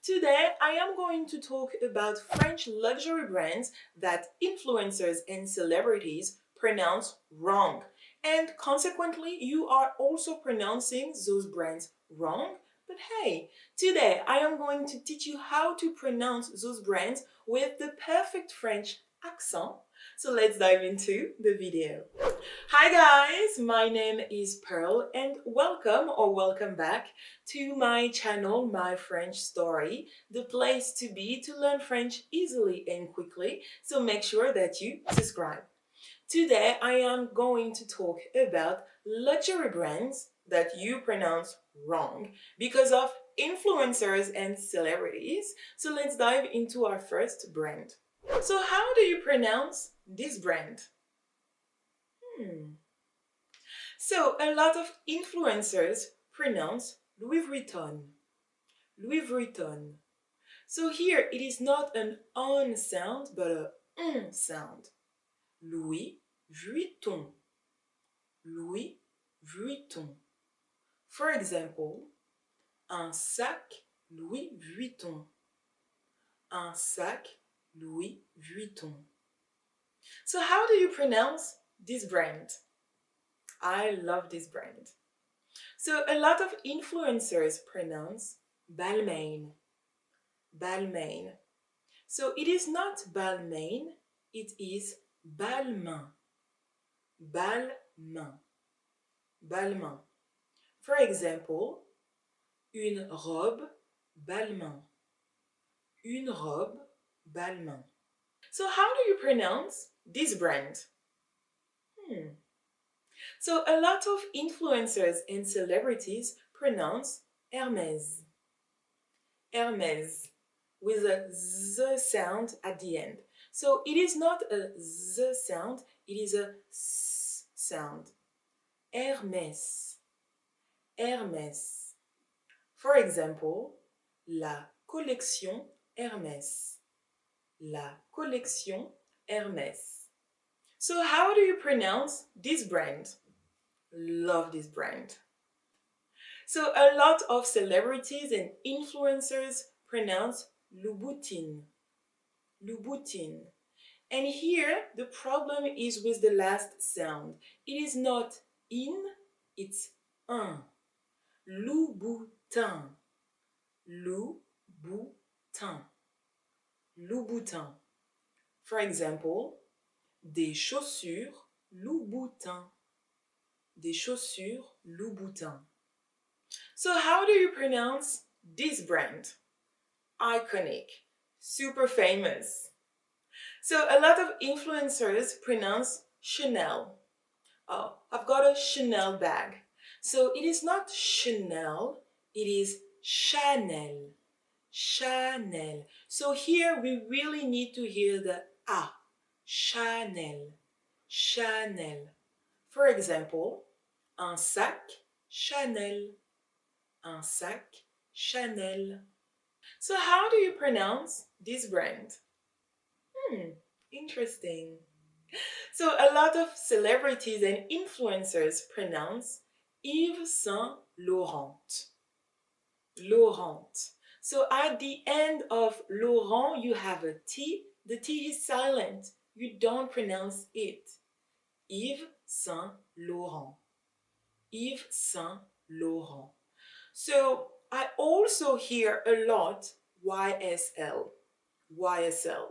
Today, I am going to talk about French luxury brands that influencers and celebrities pronounce wrong. And consequently, you are also pronouncing those brands wrong. But hey, today I am going to teach you how to pronounce those brands with the perfect French accent. So let's dive into the video. Hi guys, my name is Pearl and welcome back to my channel, My French Story, the place to be to learn French easily and quickly, so make sure that you subscribe. Today I am going to talk about luxury brands that you pronounce wrong because of influencers and celebrities. So let's dive into our first brand. So how do you pronounce this brand? So a lot of influencers pronounce Louis Vuitton. Louis Vuitton. So here it is not an on sound but a sound. Louis Vuitton. Louis Vuitton. For example, un sac Louis Vuitton. Un sac Louis Vuitton. So how do you pronounce this brand? I love this brand. So a lot of influencers pronounce Balmain. Balmain. So it is not Balmain, it is Balmain. Balmain. Balmain. For example, une robe Balmain. Une robe Balmain. So how do you pronounce this brand? So a lot of influencers and celebrities pronounce Hermès. Hermès with a Z sound at the end. So it is not a Z sound, it is a S sound. Hermès. Hermès. For example, la collection Hermès. La collection Hermès. So how do you pronounce this brand? Love this brand. So a lot of celebrities and influencers pronounce Louboutin. Louboutin. And here the problem is with the last sound. It is not in, it's un. Louboutin. Louboutin. Louboutin. For example, des chaussures Louboutin. Des chaussures Louboutin. So how do you pronounce this brand? Iconic, super famous. So a lot of influencers pronounce Chanel. Oh, I've got a Chanel bag. So it is not Chanel, it is Chanel. Chanel. So here we really need to hear the A. Chanel. Chanel. For example, un sac Chanel. Un sac Chanel. So how do you pronounce this brand? Interesting. So a lot of celebrities and influencers pronounce Yves Saint Laurent. Laurent. So at the end of Laurent, you have a T. The T is silent. You don't pronounce it. Yves Saint Laurent. Yves Saint Laurent. So I also hear a lot YSL. YSL.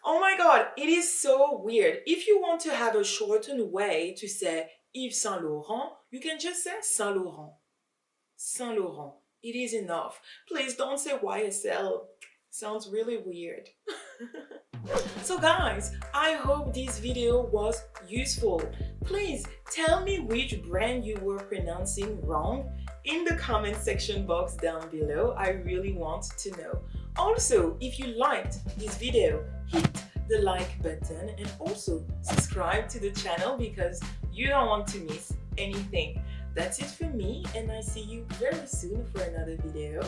Oh my god, it is so weird. If you want to have a shortened way to say Yves Saint Laurent, you can just say Saint Laurent. Saint Laurent. It is enough. Please don't say YSL. Sounds really weird. So guys, I hope this video was useful. Please tell me which brand you were pronouncing wrong in the comment section box down below. I really want to know. Also, if you liked this video, hit the like button and also subscribe to the channel because you don't want to miss anything. That's it for me and I see you very soon for another video.